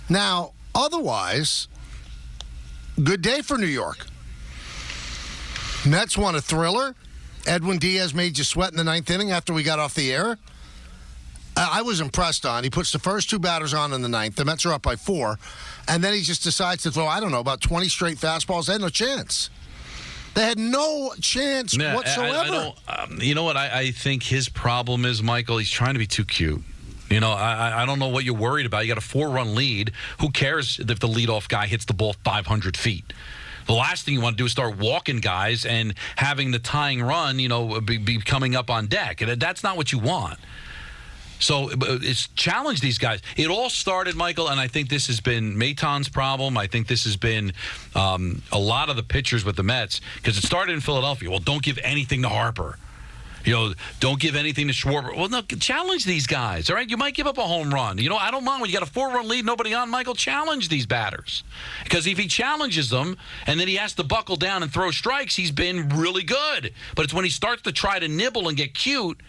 Now, otherwise, good day for New York. Mets won a thriller. Edwin Diaz made you sweat in the ninth inning after we got off the air. I was impressed on. He puts the first two batters on in the ninth. The Mets are up by 4. And then he just decides to throw, I don't know, about 20 straight fastballs. They had no chance. They had no chance whatsoever. You know what I think his problem is, Michael? He's trying to be too cute. You know, I don't know what you're worried about. You got a 4-run lead. Who cares if the leadoff guy hits the ball 500 feet? The last thing you want to do is start walking guys and having the tying run, be coming up on deck. And that's not what you want. So it's challenge these guys. It all started, Michael, and I think this has been Maton's problem. I think this has been a lot of the pitchers with the Mets, because it started in Philadelphia. Well, don't give anything to Harper. Don't give anything to Schwarber. Well, no, challenge these guys, all right? You might give up a home run. I don't mind when you got a 4-run lead, nobody on, Michael, challenge these batters. Because if he challenges them and then he has to buckle down and throw strikes, he's been really good. But it's when he starts to try to nibble and get cute,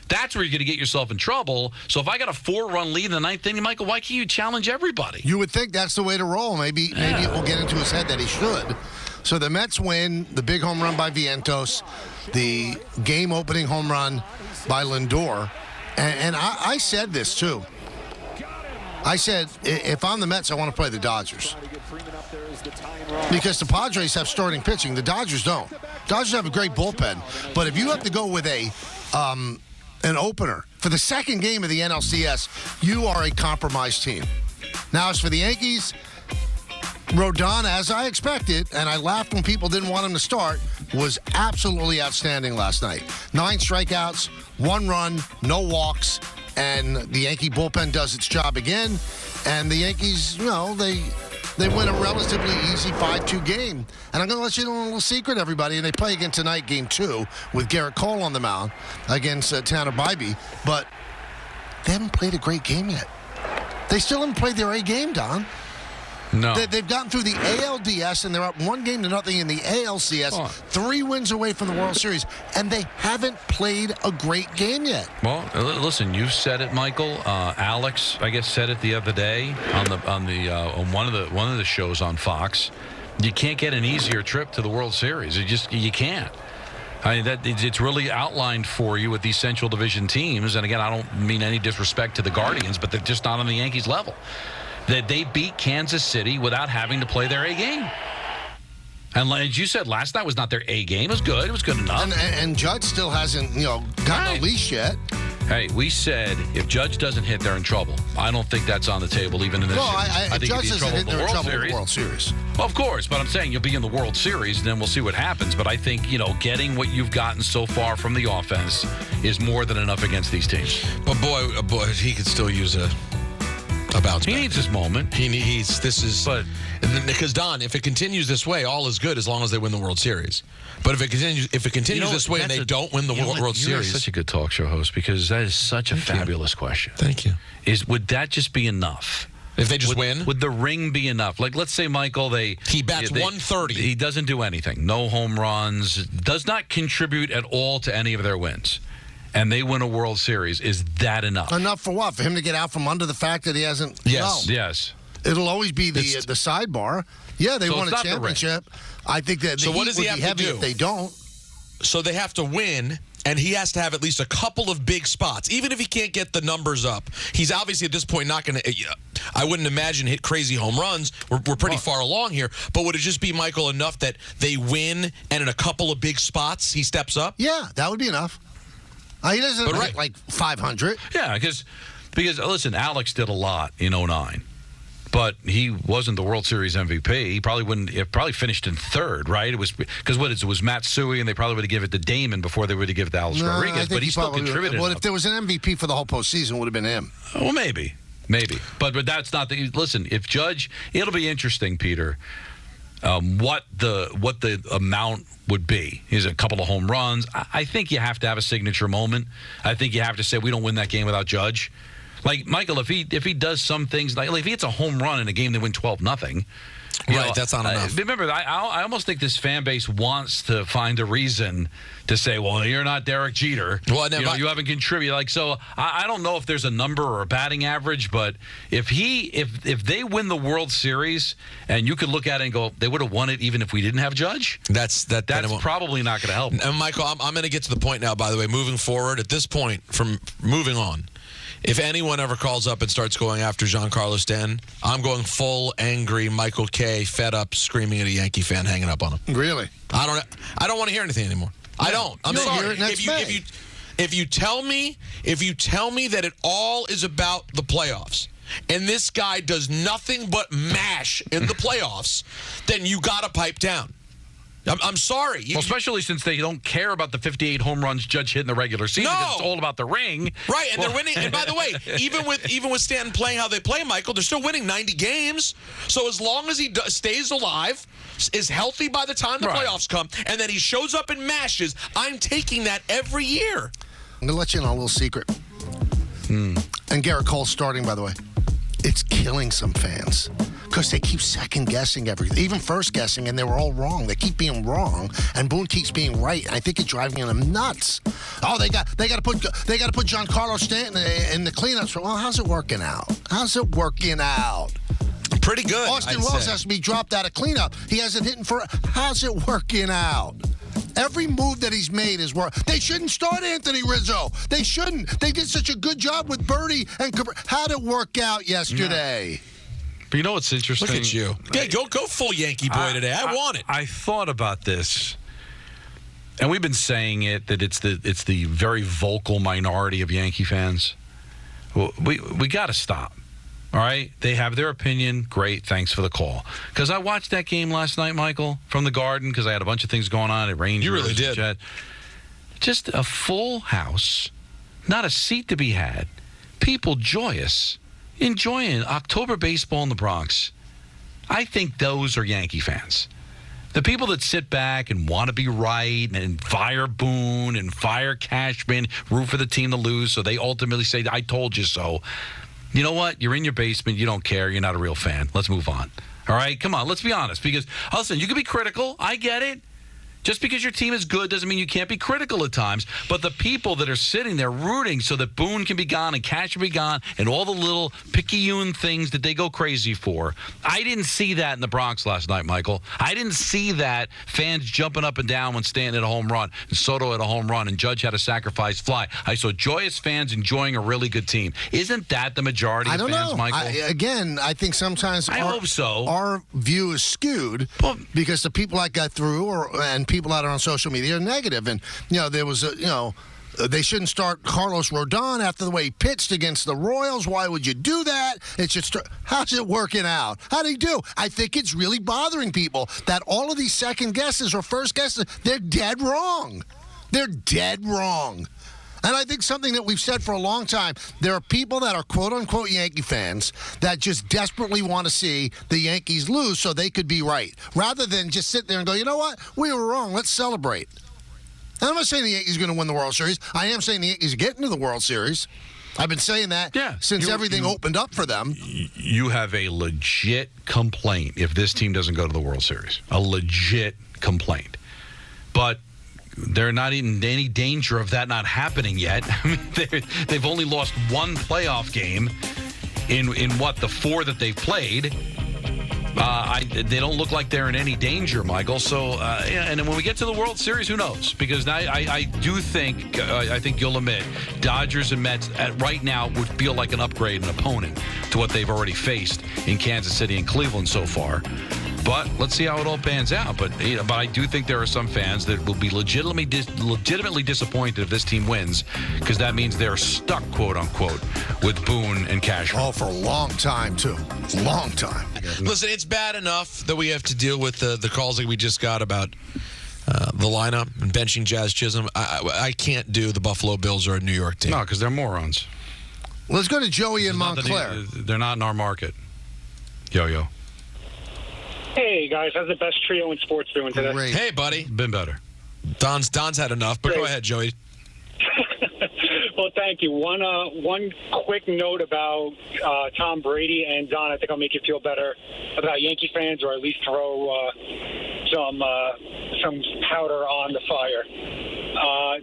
that's where you're going to get yourself in trouble. So if I got a 4-run lead in the ninth inning, Michael, why can't you challenge everybody? You would think that's the way to roll. Maybe it will get into his head that he should. So the Mets win, the big home run by Vientos, the game-opening home run by Lindor. And I said this, too. I said, if I'm the Mets, I want to play the Dodgers. Because the Padres have starting pitching. The Dodgers don't. Dodgers have a great bullpen. But if you have to go with an opener for the second game of the NLCS, you are a compromised team. Now, as for the Yankees, Rodon, as I expected, and I laughed when people didn't want him to start, was absolutely outstanding last night. 9 strikeouts, 1 run, no walks, and the Yankee bullpen does its job again. And the Yankees, they win a relatively easy 5-2 game. And I'm going to let you know a little secret, everybody. And they play again tonight, game 2, with Garrett Cole on the mound against Tanner Bybee. But they haven't played a great game yet. They still haven't played their A game, Don. No. They've gotten through the ALDS, and they're up 1-0 in the ALCS, 3 wins away from the World Series, and they haven't played a great game yet. Well, listen, you said it, Michael. Alex, I guess, said it the other day on one of the shows on Fox. You can't get an easier trip to the World Series. You can't. I mean, it's really outlined for you with these Central Division teams. And again, I don't mean any disrespect to the Guardians, but they're just not on the Yankees level. That they beat Kansas City without having to play their A game. And as you said, last night was not their A game. It was good. It was good enough. And Judge still hasn't, gotten a leash yet. Hey, we said if Judge doesn't hit, they're in trouble. I don't think that's on the table even in this. No, I think Judge doesn't hit, they're in trouble in the World Series. Well, of course, but I'm saying you'll be in the World Series, and then we'll see what happens. But I think, getting what you've gotten so far from the offense is more than enough against these teams. But boy, he could still use a bounce back. He needs his moment. Because Don, if it continues this way, all is good as long as they win the World Series. But if it continues this way and they don't win the World Series, you're such a good talk show host, because that is such a fabulous question. Thank you. Would that just be enough? If they just win? Would the ring be enough? Like, let's say, Michael, he bats 130. He doesn't do anything. No home runs. Does not contribute at all to any of their wins. And they win a World Series. Is that enough? Enough for what? For him to get out from under the fact that he hasn't? Yes. No. Yes. It'll always be the sidebar. Yeah, they won a championship. I think that the what does he have heavy to do if they don't. So they have to win, and he has to have at least a couple of big spots. Even if he can't get the numbers up, he's obviously at this point not going to, I wouldn't imagine, hit crazy home runs. We're pretty far along here. But would it just be, Michael, enough that they win, and in a couple of big spots, he steps up? Yeah, that would be enough. He doesn't hit like 500. Yeah, because listen, Alex did a lot in 2009. But he wasn't the World Series MVP. He probably wouldn't. It probably finished in third, right? It was because it was Matsui, and they probably would have given it to Damon before they would have given it to Alex Rodriguez. But he still contributed. Well, if there was an MVP for the whole postseason, it would have been him. Well, maybe. But that's not the. Listen, if Judge, it'll be interesting, Peter. What the amount would be. Is a couple of home runs. I think you have to have a signature moment. I think you have to say we don't win that game without Judge. Like Michael, if he does some things, like if he hits a home run in a game they win 12-0. Right, that's not enough. Remember, I almost think this fan base wants to find a reason to say, well, you're not Derek Jeter. Well, you haven't contributed. Like, so I don't know if there's a number or a batting average, but if they win the World Series, and you could look at it and go, they would have won it even if we didn't have Judge. That's probably not going to help. And Michael, I'm going to get to the point now. By the way, moving forward, at this point, from moving on. If anyone ever calls up and starts going after Giancarlo Stanton, I'm going full angry Michael K, fed up, screaming at a Yankee fan, hanging up on him. Really? I don't want to hear anything anymore. I don't. I'm sorry. If you tell me that it all is about the playoffs, and this guy does nothing but mash in the playoffs, then you got to pipe down. I'm sorry. Well, especially since they don't care about the 58 home runs Judge hit in the regular season. No. It's all about the ring. Right, and they're winning. And by the way, even with Stanton playing how they play, Michael, they're still winning 90 games. So as long as he stays alive, is healthy by the time the playoffs come, and then he shows up and mashes, I'm taking that every year. I'm going to let you in on a little secret. And Garrett Cole's starting, by the way. It's killing some fans because they keep second-guessing everything, even first-guessing, and they were all wrong. They keep being wrong, and Boone keeps being right, and I think it's driving them nuts. Oh, they got to put Giancarlo Stanton in the cleanups. Well, how's it working out? Pretty good. Austin Wells has to be dropped out of cleanup. He hasn't hit for. How's it working out? Every move that he's made is work. They shouldn't start Anthony Rizzo. They shouldn't. They did such a good job with Brady and how'd it work out yesterday? Yeah. But you know what's interesting? Look at you. Yeah, go full Yankee boy today. I want it. I thought about this, and we've been saying it that it's the very vocal minority of Yankee fans. Well, we got to stop. All right, they have their opinion. Great, thanks for the call. Because I watched that game last night, Michael, from the Garden, because I had a bunch of things going on at Rangers. You really did. Just a full house, not a seat to be had. People joyous, enjoying October baseball in the Bronx. I think those are Yankee fans. The people that sit back and want to be right and fire Boone and fire Cashman, root for the team to lose, so they ultimately say, I told you so. You know what? You're in your basement. You don't care. You're not a real fan. Let's move on. All right? Come on. Let's be honest. Because, listen, you can be critical. I get it. Just because your team is good doesn't mean you can't be critical at times. But the people that are sitting there rooting so that Boone can be gone and Cash can be gone and all the little picayune things that they go crazy for, I didn't see that in the Bronx last night, Michael. I didn't see that fans jumping up and down when Stanton hit a home run and Soto had a home run and Judge had a sacrifice fly. I saw joyous fans enjoying a really good team. Isn't that the majority of fans, Michael? I think sometimes I hope so. Our view is skewed because the people I got through and people out on social media are negative. And, there was they shouldn't start Carlos Rodon after the way he pitched against the Royals. Why would you do that? It should start. How's it working out? How'd he do? I think it's really bothering people that all of these second guesses or first guesses, they're dead wrong. They're dead wrong. And I think something that we've said for a long time, there are people that are quote-unquote Yankee fans that just desperately want to see the Yankees lose so they could be right, rather than just sit there and go, you know what? We were wrong. Let's celebrate. And I'm not saying the Yankees are going to win the World Series. I am saying the Yankees get into the World Series. I've been saying that since everything opened up for them. You have a legit complaint if this team doesn't go to the World Series. A legit complaint. But they're not in any danger of that not happening yet. I mean, they've only lost one playoff game in what, the four that they've played. They don't look like they're in any danger, Michael. So, and then when we get to the World Series, who knows? Because I do think, I think you'll admit, Dodgers and Mets right now would feel like an upgrade, an opponent to what they've already faced in Kansas City and Cleveland so far. But let's see how it all pans out. But I do think there are some fans that will be legitimately disappointed if this team wins, because that means they're stuck, quote unquote, with Boone and Cashman. Oh, for a long time too. Long time. Listen, it's bad enough that we have to deal with the calls that we just got about the lineup and benching Jazz Chisholm. I can't do the Buffalo Bills or a New York team. No, because they're morons. Let's go to Joey in Montclair. They're not in our market. Yo. Hey, guys. How's the best trio in sports doing today? Great. Hey, buddy. Been better. Don's had enough, but Go ahead, Joey. Well, thank you. One quick note about Tom Brady, and Don, I think I'll make you feel better about Yankee fans, or at least throw some powder on the fire.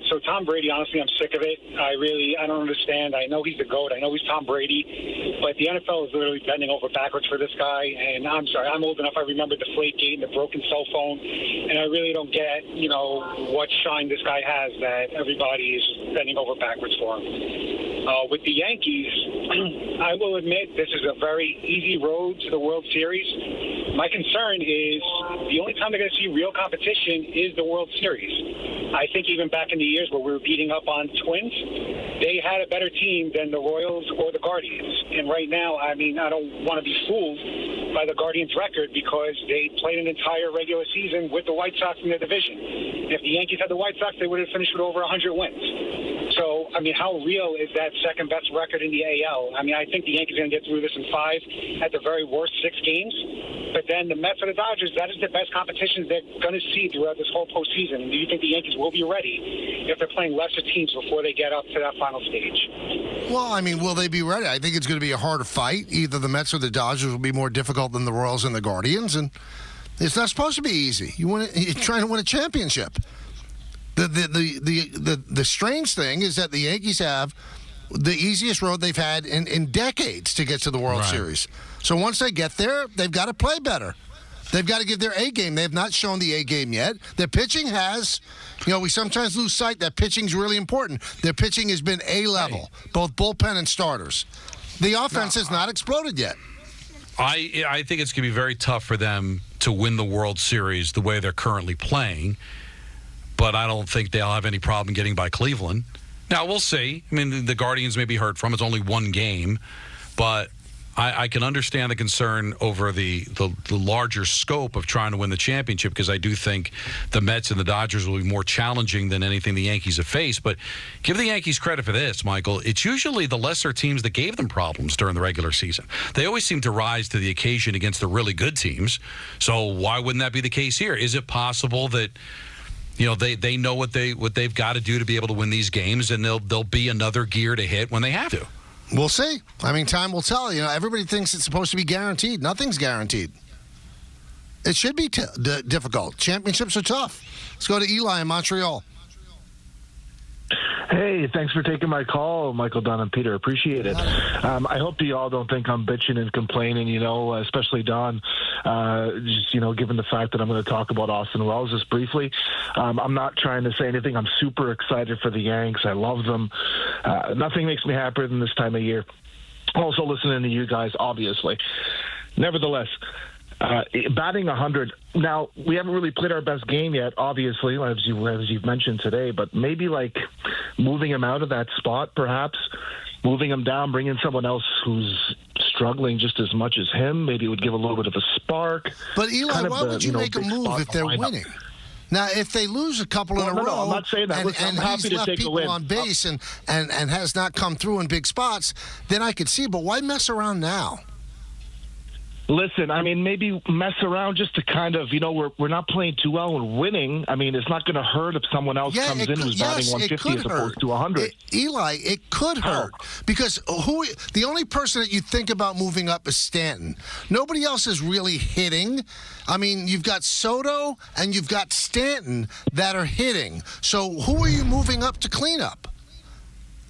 So Tom Brady, honestly, I'm sick of it. I don't understand. I know he's the GOAT. I know he's Tom Brady, but the NFL is literally bending over backwards for this guy. And I'm sorry, I'm old enough. I remember the Deflategate and the broken cell phone, and I really don't get, what shine this guy has that everybody is just bending over backwards for him. With the Yankees, I will admit this is a very easy road to the World Series. My concern is the only time they're going to see real competition is the World Series. I think even back in the years where we were beating up on Twins, they had a better team than the Royals or the Guardians. And right now, I don't want to be fooled by the Guardians' record because they played an entire regular season with the White Sox in their division. If the Yankees had the White Sox, they would have finished with over 100 wins. So, how real is that second-best record in the AL? I think the Yankees are going to get through this in 5, at the very worst 6 games. But then the Mets or the Dodgers, that is the best competition they're going to see throughout this whole postseason. Do you think the Yankees will be ready if they're playing lesser teams before they get up to that final stage? Well, will they be ready? I think it's going to be a harder fight. Either the Mets or the Dodgers will be more difficult than the Royals and the Guardians, and it's not supposed to be easy. You're trying to win a championship. The strange thing is that the Yankees have the easiest road they've had in decades to get to the World Series. So once they get there, they've got to play better. They've got to give their A game. They have not shown the A game yet. Their pitching has, we sometimes lose sight that pitching's really important. Their pitching has been A level, both bullpen and starters. The offense has not exploded yet. I think it's going to be very tough for them to win the World Series the way they're currently playing, but I don't think they'll have any problem getting by Cleveland. Now, we'll see. The Guardians may be hurt from. It's only one game, but I can understand the concern over the larger scope of trying to win the championship, because I do think the Mets and the Dodgers will be more challenging than anything the Yankees have faced. But give the Yankees credit for this, Michael. It's usually the lesser teams that gave them problems during the regular season. They always seem to rise to the occasion against the really good teams. So why wouldn't that be the case here? Is it possible that they know what they've got to do to be able to win these games, and there'll be another gear to hit when they have to? We'll see. Time will tell. Everybody thinks it's supposed to be guaranteed. Nothing's guaranteed. It should be difficult. Championships are tough. Let's go to Eli in Montreal. Hey, thanks for taking my call, Michael, Don, and Peter. Appreciate it. I hope you all don't think I'm bitching and complaining, especially Don, given the fact that I'm going to talk about Austin Wells just briefly. I'm not trying to say anything. I'm super excited for the Yanks. I love them. Nothing makes me happier than this time of year. Also listening to you guys, obviously. Nevertheless, batting 100. Now, we haven't really played our best game yet, obviously, as you've mentioned today, but maybe moving him out of that spot, perhaps, moving him down, bringing someone else who's struggling just as much as him, maybe it would give a little bit of a spark. But, Eli, why would you make a move if they're winning? Now, if they lose a couple in a row, no, I'm not saying that. And he's left people on base and has not come through in big spots, then I could see. But why mess around now? Listen, maybe mess around just to kind of, we're not playing too well and winning. It's not going to hurt if someone else comes in who's batting 150 as opposed to 100. Eli, it could hurt because the only person that you think about moving up is Stanton. Nobody else is really hitting. You've got Soto and you've got Stanton that are hitting. So who are you moving up to clean up?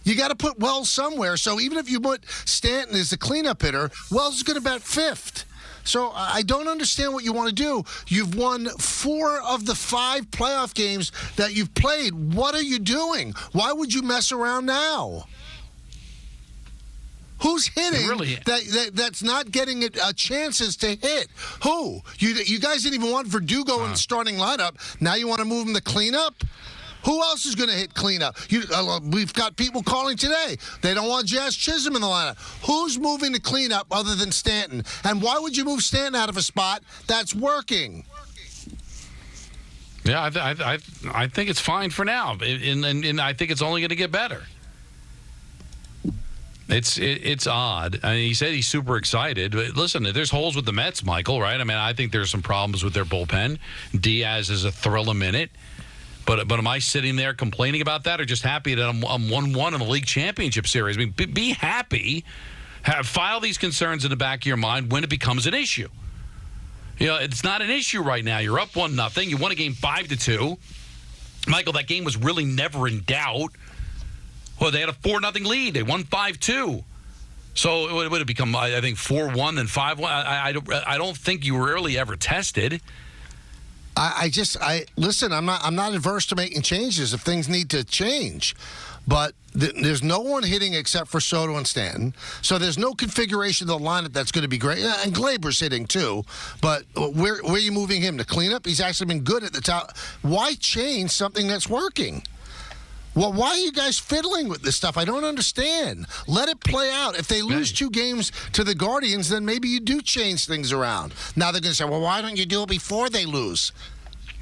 You got to put Wells somewhere. So even if you put Stanton as the cleanup hitter, Wells is going to bat 5th. So I don't understand what you want to do. You've won 4 of the 5 playoff games that you've played. What are you doing? Why would you mess around now? Who's hitting that's not getting chances to hit? Who? You guys didn't even want Verdugo in the starting lineup. Now you want to move him to cleanup? Who else is going to hit cleanup? We've got people calling today. They don't want Jazz Chisholm in the lineup. Who's moving to cleanup other than Stanton? And why would you move Stanton out of a spot that's working? Yeah, I think it's fine for now, and I think it's only going to get better. It's odd. He said he's super excited. But listen, there's holes with the Mets, Michael, right? I think there's some problems with their bullpen. Diaz is a thrill a minute. But am I sitting there complaining about that, or just happy that I'm 1-1 in the league championship series? I mean, be happy. File these concerns in the back of your mind when it becomes an issue. It's not an issue right now. You're up 1-0. You won a game 5-2. Michael, that game was really never in doubt. Well, they had a 4-0 lead. They won 5-2. So it would have become, I think, 4-1 then 5-1. I don't think you were really ever tested. Listen, I'm not adverse to making changes if things need to change. But there's no one hitting except for Soto and Stanton. So there's no configuration of the lineup that's going to be great. And Glaber's hitting too. But where are you moving him? To cleanup? He's actually been good at the top. Why change something that's working? Well, why are you guys fiddling with this stuff? I don't understand. Let it play out. If they lose 2 games to the Guardians, then maybe you do change things around. Now they're going to say, well, why don't you do it before they lose?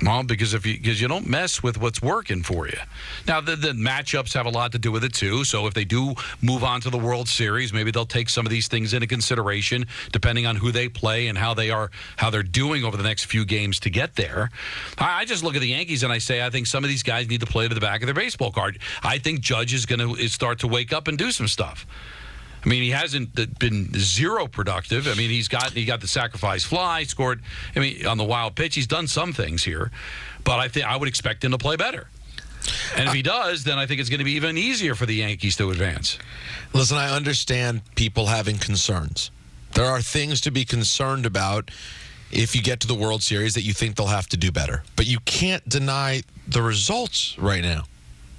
Well, because you don't mess with what's working for you. Now, the matchups have a lot to do with it, too. So if they do move on to the World Series, maybe they'll take some of these things into consideration, depending on who they play and how they're doing over the next few games to get there. I just look at the Yankees and I say, I think some of these guys need to play to the back of their baseball card. I think Judge is going to start to wake up and do some stuff. I mean, he hasn't been zero productive. I mean, he got the sacrifice fly, scored. I mean, on the wild pitch, he's done some things here, but I would expect him to play better. And if he does, then I think it's going to be even easier for the Yankees to advance. Listen, I understand people having concerns. There are things to be concerned about if you get to the World Series that you think they'll have to do better. But you can't deny the results right now.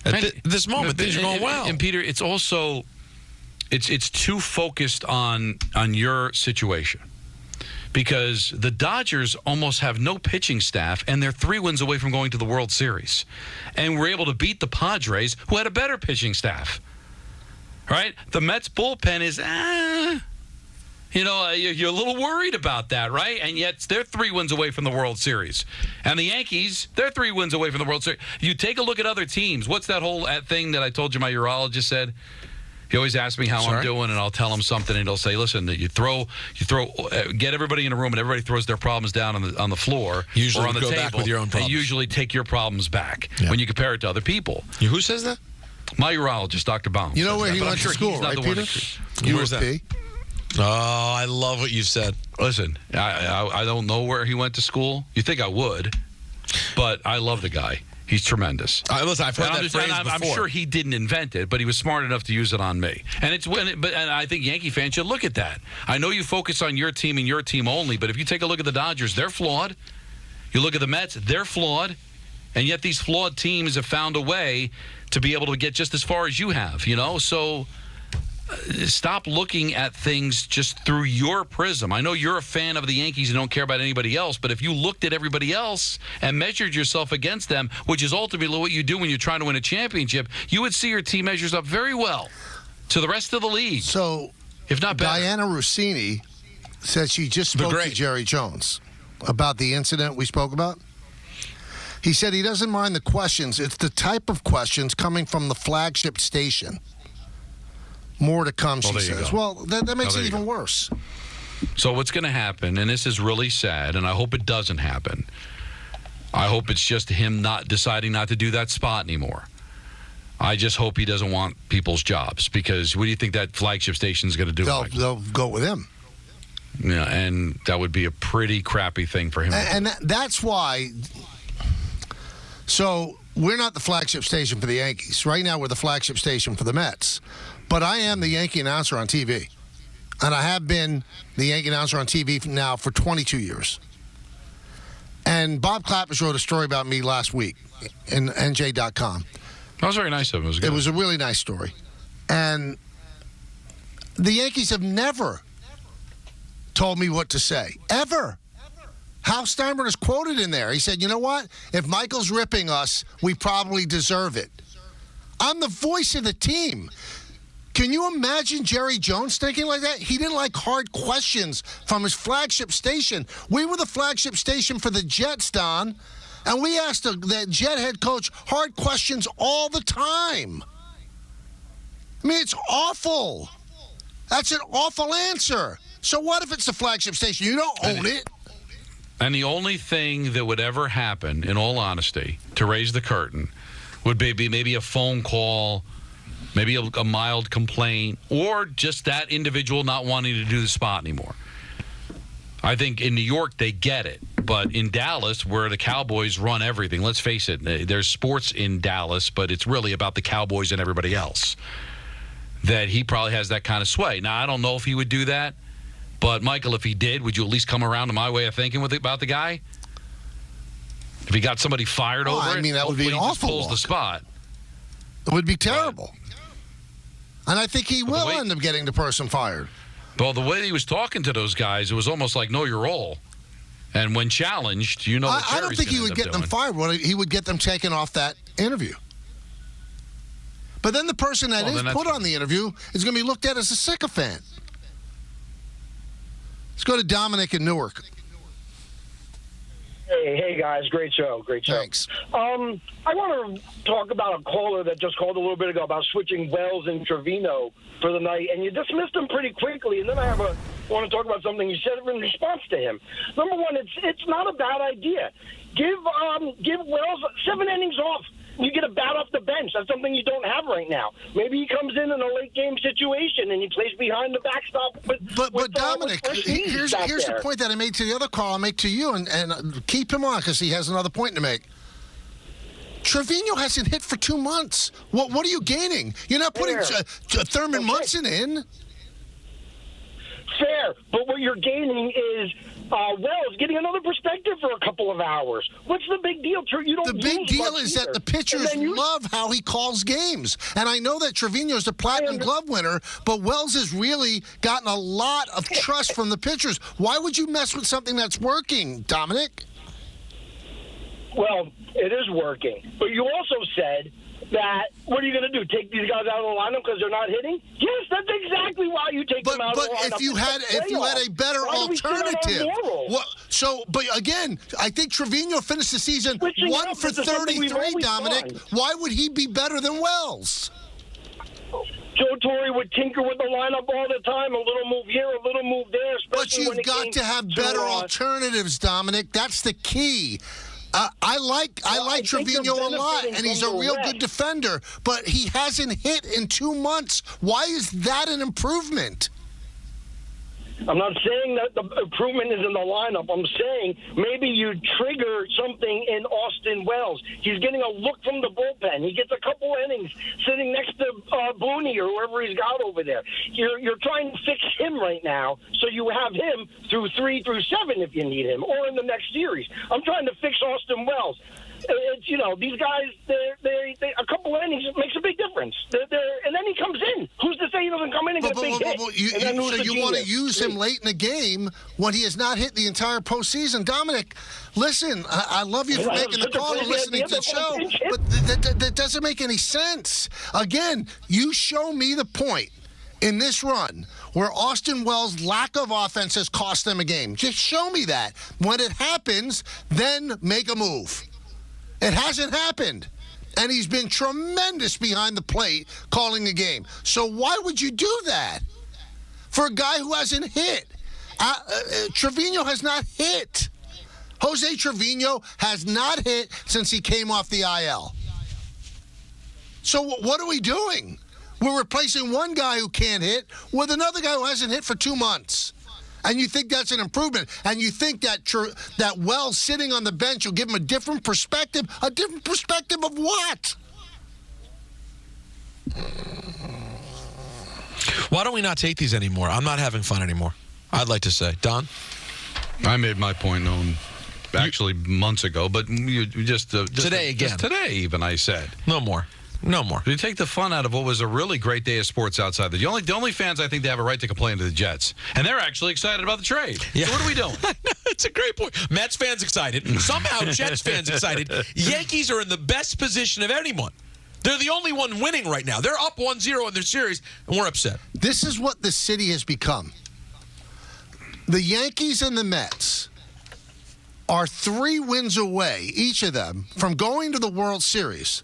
At this moment, things are going well. And Peter, it's also... It's too focused on your situation, because the Dodgers almost have no pitching staff, and they're 3 wins away from going to the World Series, and we're able to beat the Padres, who had a better pitching staff. Right? The Mets bullpen is you're a little worried about that, right? And yet they're 3 wins away from the World Series, and the Yankees, they're 3 wins away from the World Series. You take a look at other teams. What's that whole thing that I told you my urologist said? He always asks me how I'm doing, and I'll tell him something, and he'll say, "Listen, get everybody in a room, and everybody throws their problems down on the floor usually or on the go table, back with your own problems. And usually take your problems back when you compare it to other people." Who says that? My urologist, Dr. Baum. You know where he went to school, right, Peter? Where's that? Oh, I love what you said. Listen, I don't know where he went to school. You think I would, but I love the guy. He's tremendous. Listen, I've heard that phrase before. I'm sure he didn't invent it, but he was smart enough to use it on me. And and I think Yankee fans should look at that. I know you focus on your team and your team only, but if you take a look at the Dodgers, they're flawed. You look at the Mets, they're flawed. And yet these flawed teams have found a way to be able to get just as far as you have, So stop looking at things just through your prism. I know you're a fan of the Yankees and don't care about anybody else, but if you looked at everybody else and measured yourself against them, which is ultimately what you do when you're trying to win a championship, you would see your team measures up very well to the rest of the league. So, if not better. Diana Rossini said she just spoke to Jerry Jones about the incident we spoke about. He said he doesn't mind the questions. It's the type of questions coming from the flagship station. More to come, she says. Well, that makes it even worse. So what's going to happen, and this is really sad, and I hope it doesn't happen. I hope it's just him not deciding not to do that spot anymore. I just hope he doesn't want people's jobs, because what do you think that flagship station is going to do? They'll go with him. Yeah, and that would be a pretty crappy thing for him. And that's why. So we're not the flagship station for the Yankees. Right now we're the flagship station for the Mets. But I am the Yankee announcer on TV. And I have been the Yankee announcer on TV now for 22 years. And Bob Clappers wrote a story about me last week in NJ.com. That was very nice of him. It was good. It was a really nice story. And the Yankees have never told me what to say. Ever. Hal Steinbrenner is quoted in there. He said, you know what? If Michael's ripping us, we probably deserve it. I'm the voice of the team. Can you imagine Jerry Jones thinking like that? He didn't like hard questions from his flagship station. We were the flagship station for the Jets, Don, and we asked the Jet head coach hard questions all the time. I mean, it's awful. That's an awful answer. So what if it's the flagship station? You don't own it. And the only thing that would ever happen, in all honesty, to raise the curtain, would be maybe a phone call, maybe a mild complaint, or just that individual not wanting to do the spot anymore. I think in New York, they get it. But in Dallas, where the Cowboys run everything, let's face it, there's sports in Dallas, but it's really about the Cowboys and everybody else, that he probably has that kind of sway. Now, I don't know if he would do that. But, Michael, if he did, would you at least come around to my way of thinking about the guy? If he got somebody fired over it, I mean, that would be an awful pulls look. the spot. It would be terrible. And I think he will end up getting the person fired. Well, the way he was talking to those guys, it was almost like know your role. And when challenged, you know what I don't think he would get them fired. He would get them taken off that interview. But then the person that is put on the interview is going to be looked at as a sycophant. Let's go to Dominic in Newark. Hey guys, great show. Thanks. I want to talk about a caller that just called a little bit ago about switching Wells and Trevino for the night, and you dismissed him pretty quickly. And then I want to talk about something you said in response to him. Number one, it's not a bad idea. Give Wells 7 innings off. You get a bat off the bench. That's something you don't have right now. Maybe he comes in a late game situation and he plays behind the backstop. But Dominic, here's the point that I made to the other call. I'll make to you, and keep him on because he has another point to make. Trevino hasn't hit for 2 months. What are you gaining? You're not putting Thurman Munson in. Fair, but what you're gaining is Wells getting another perspective for a couple of hours. What's the big deal? You don't. The big deal is that the pitchers love how he calls games, and I know that Trevino's the Platinum Glove winner, but Wells has really gotten a lot of trust from the pitchers. Why would you mess with something that's working, Dominic? Well, it is working, but you also said that what are you going to do? Take these guys out of the lineup because they're not hitting? Yes, that's exactly why you take them out of the lineup. But if you had a better alternative, but again, I think Trevino finished the season 1 for 33. Dominic, why would he be better than Wells? Joe Torre would tinker with the lineup all the time. A little move here, a little move there. But you've got to have better alternatives, Dominic. That's the key. I like Trevino a lot, and he's a real good defender, but he hasn't hit in 2 months. Why is that an improvement? I'm not saying that the improvement is in the lineup. I'm saying maybe you trigger something in Austin Wells. He's getting a look from the bullpen. He gets a couple innings sitting next to Booney or whoever he's got over there. You're trying to fix him right now, so you have him through 3 through 7 if you need him, or in the next series. I'm trying to fix Austin Wells. It's, these guys, they a couple of innings makes a big difference. And then he comes in. Who's to say he doesn't come in and get a big hit? So you want to use him late in the game when he has not hit the entire postseason. Dominic, listen, I love you for making the call and listening to the show, but that doesn't make any sense. Again, you show me the point in this run where Austin Wells' lack of offense has cost them a game. Just show me that. When it happens, then make a move. It hasn't happened, and he's been tremendous behind the plate calling the game. So why would you do that for a guy who hasn't hit? Trevino has not hit. Jose Trevino has not hit since he came off the IL. So what are we doing? We're replacing one guy who can't hit with another guy who hasn't hit for 2 months. And you think that's an improvement, and you think that Wells sitting on the bench will give him a different perspective? A different perspective of what? Why don't we not take these anymore? I'm not having fun anymore. I'd like to say. Don? I made my point known actually months ago, but you just today again. Just today even, I said. No more. You take the fun out of what was a really great day of sports outside. The only fans I think they have a right to complain to the Jets, and they're actually excited about the trade. Yeah. So what are we doing? It's a great point. Mets fans excited. Somehow Jets fans excited. Yankees are in the best position of anyone. They're the only one winning right now. They're up 1-0 in their series, and we're upset. This is what the city has become. The Yankees and the Mets are 3 wins away, each of them, from going to the World Series.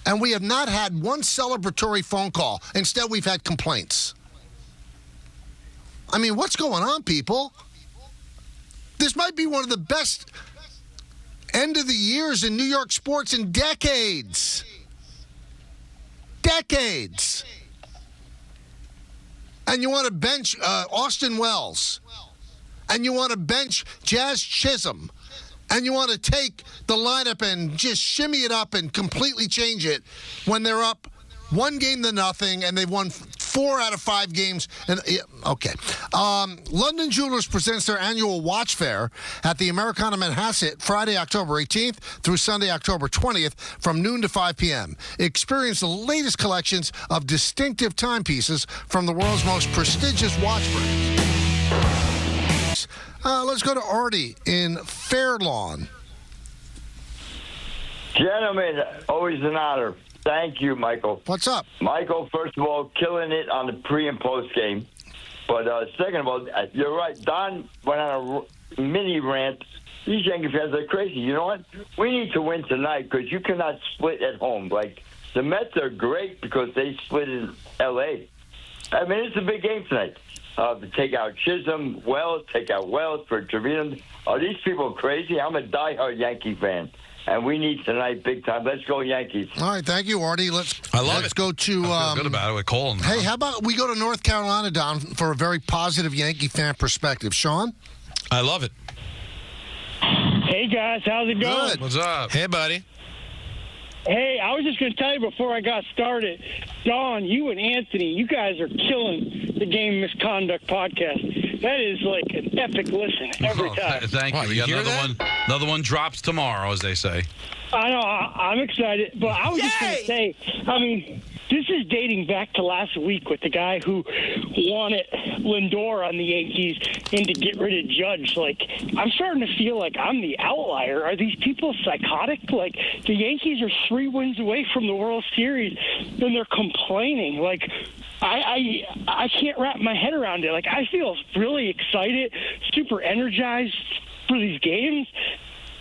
And we have not had one celebratory phone call. Instead, we've had complaints. I mean, what's going on, people? This might be one of the best end of the years in New York sports in decades. Decades. And you want to bench Austin Wells. And you want to bench Jazz Chisholm. And you want to take the lineup and just shimmy it up and completely change it when they're up 1-0 and they've won 4 out of 5 games. And okay. London Jewelers presents their annual watch fair at the Americana Manhasset Friday, October 18th through Sunday, October 20th from noon to 5 p.m. Experience the latest collections of distinctive timepieces from the world's most prestigious watch brands. Let's go to Artie in Fairlawn. Gentlemen, always an honor. Thank you, Michael. What's up? Michael, first of all, killing it on the pre- and post-game. But second of all, you're right. Don went on a mini rant. These Yankee fans are crazy. You know what? We need to win tonight because you cannot split at home. Like, the Mets are great because they split in L.A. I mean, it's a big game tonight. To take out Chisholm, take out Wells for Trevino. Are these people crazy? I'm a diehard Yankee fan. And we need tonight big time. Let's go Yankees. All right, thank you, Artie. Let's go to. I feel good about it with Cole. Hey, how about we go to North Carolina, Don, for a very positive Yankee fan perspective. Sean? I love it. Hey, guys. How's it going? Good. What's up? Hey, buddy. Hey, I was just going to tell you before I got started, Don, you and Anthony, you guys are killing the Game Misconduct podcast. That is like an epic listen every time. Thank you. Wow, We you got hear another that? one. Another one drops tomorrow, as they say. I know, I'm excited, but I was just going to say, I mean, this is dating back to last week with the guy who wanted Lindor on the Yankees and to get rid of Judge. Like, I'm starting to feel like I'm the outlier. Are these people psychotic? Like, the Yankees are 3 wins away from the World Series, and they're complaining. Like, I can't wrap my head around it. Like, I feel really excited, super energized for these games.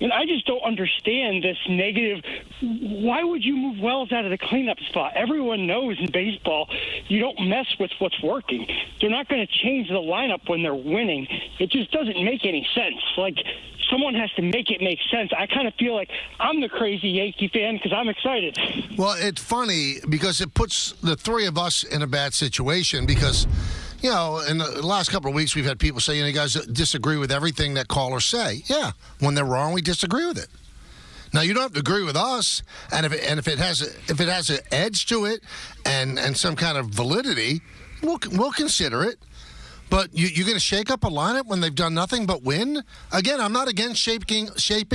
And I just don't understand this negative. Why would you move Wells out of the cleanup spot? Everyone knows in baseball you don't mess with what's working. They're not going to change the lineup when they're winning. It just doesn't make any sense. Like, someone has to make it make sense. I kind of feel like I'm the crazy Yankee fan because I'm excited. Well, it's funny because it puts the three of us in a bad situation because, you know, in the last couple of weeks we've had people say, you guys disagree with everything that callers say. Yeah, when they're wrong, we disagree with it. Now, you don't have to agree with us, and if it has an edge to it and some kind of validity, we'll consider it. But you're going to shake up a lineup when they've done nothing but win? Again, I'm not against shaping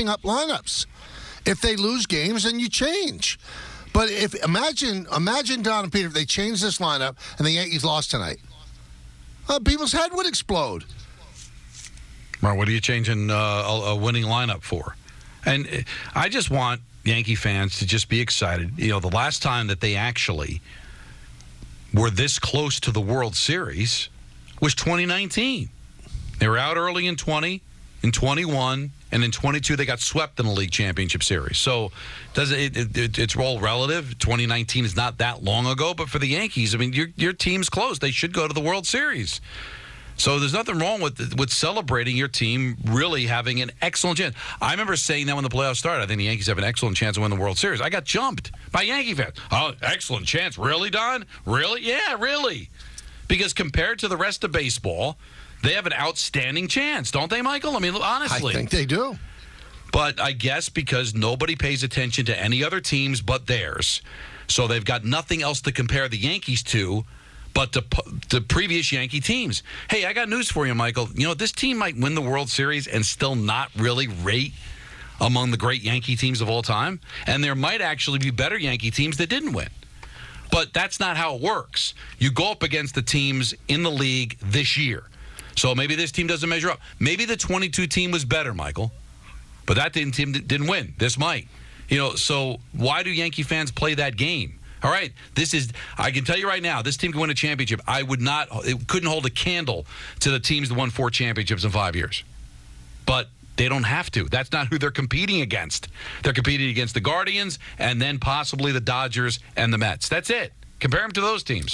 up lineups. If they lose games, then you change. But imagine Don and Peter, if they changed this lineup and the Yankees lost tonight. People's head would explode. Right, what are you changing a winning lineup for? And I just want Yankee fans to just be excited. You know, the last time that they actually were this close to the World Series was 2019. They were out early in 20, in 21, and in 22 they got swept in the League Championship Series. So it's all relative. 2019 is not that long ago, but for the Yankees, I mean, your team's close. They should go to the World Series. So there's nothing wrong with celebrating your team really having an excellent chance. I remember saying that when the playoffs started. I think the Yankees have an excellent chance to win the World Series. I got jumped by Yankee fans. Oh, excellent chance. Really, Don? Really? Yeah, really. Because compared to the rest of baseball, they have an outstanding chance, don't they, Michael? I mean, honestly. I think they do. But I guess because nobody pays attention to any other teams but theirs, so they've got nothing else to compare the Yankees to but the previous Yankee teams. Hey, I got news for you, Michael. You know, this team might win the World Series and still not really rate among the great Yankee teams of all time. And there might actually be better Yankee teams that didn't win. But that's not how it works. You go up against the teams in the league this year. So maybe this team doesn't measure up. Maybe the 22 team was better, Michael. But that team didn't win. This might. You know, so why do Yankee fans play that game? All right, I can tell you right now, this team can win a championship. It couldn't hold a candle to the teams that won 4 championships in 5 years. But they don't have to. That's not who they're competing against. They're competing against the Guardians and then possibly the Dodgers and the Mets. That's it. Compare them to those teams.